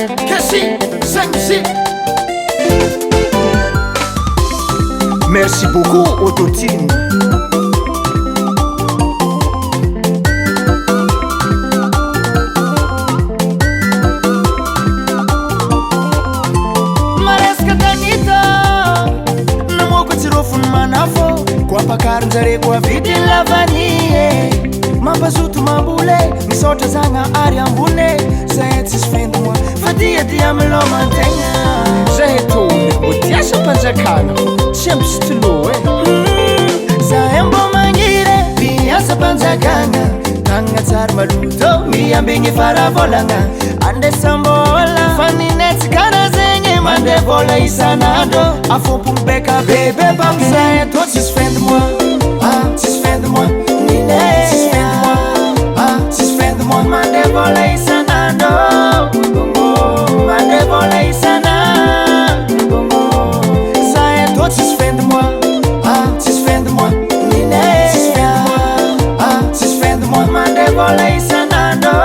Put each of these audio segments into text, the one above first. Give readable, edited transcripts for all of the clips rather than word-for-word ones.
Kesy Gasy. Merci beaucoup Autotune. Maresca tanito namoko tsirofony manafo koapakaronjare koa vidi lavanie mampazoto mambole misaotra zagna ary ambone zay tsisy fin du mois fa dia milomantegna Zay tony mbo tiasa mpanjakana tsy ampy stylo zahay mbo magnire piasa mpanjakana tagnana tsara maloto miambigny faravolagna andesambola fa ninetsy kara zegny mande vola isanandro afompogny beka bebe pamizay atô tsisy fin du mois tsisy fin du mois nine tsisy fin du mois tsisy fin du mois mande vola isanandro mande vola isanandro zahay atô tsisy fin du mois tsisy fin du mois nine tsisy fin du mois mande vola isanandro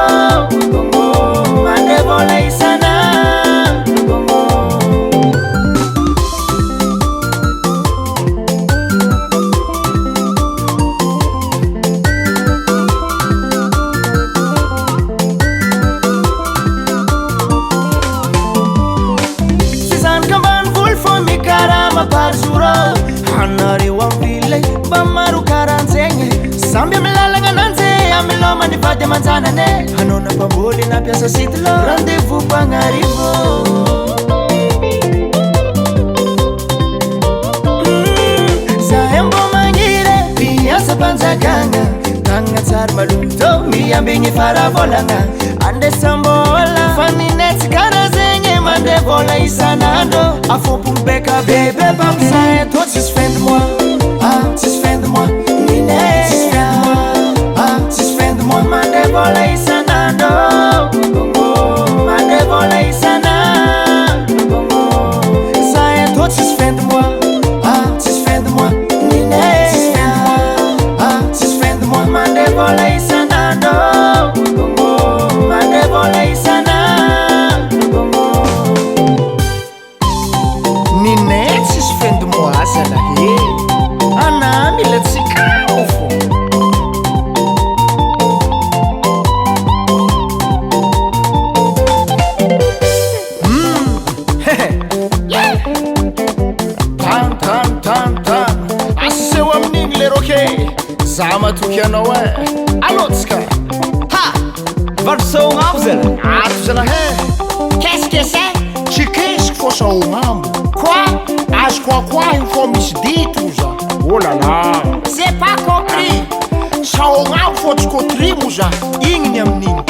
mande vola isanandro hanareo amvile mba maro karanjegny samby amilalagna ananjy amilomany vady amanjanane hanao nampamboly nampiasa sitilo rendez-vous mpagnarivo zahay mbo magnire piasa mpanjakagna tagnana tsara maloto miambigny faravolagna andesambola fa ninetsy kara zegny mande vola isanandro afompogny beka bebe pamizay atô tsisy fin du mois tsisy fin du mois nine tsisy fin du mois mande vola isanandro mande vola isanandro zahay atô tsisy fin du mois tsisy fin du mois nine tsisy fin du mois mande vola isanandro mande vola isanandro nine tsisy fin du mois zalahe ana mila tsikao fô tan aseo amin'igny leroke za matoky anao alotsika varsognapo zala ato zalahe qu'est-ce que c'est tsy kesiko fô saognambo quoi azoko akoa igny fô misy dito za oh là là c'est pas compris saognambo fô tsy kotry mo za igny ny amin'igny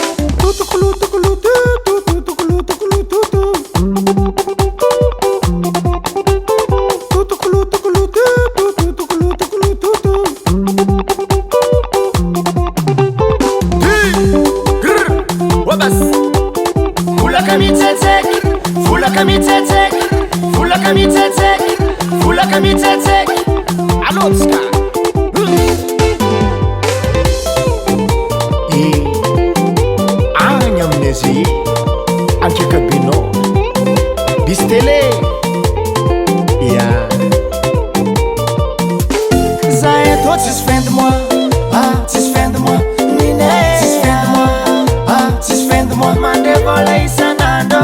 alotsika agny amin'izy ankiakabinao bisy télé ya zahay atô tsisy fin du mois tsisy fin du mois nine tsisy fin du mois tsisy fin du mois mande vola isanandro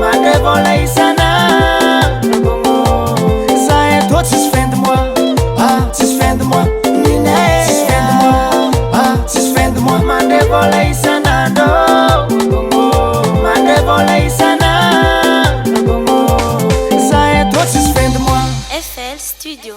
mande vola isanandro zahay atô tsisy fin du mois tsisy fin du mois nine tsisy fin du mois tsisy fin du mois mande vola isanandro mande vola isanandro zahay atô tsisy fin du mois Flstudio.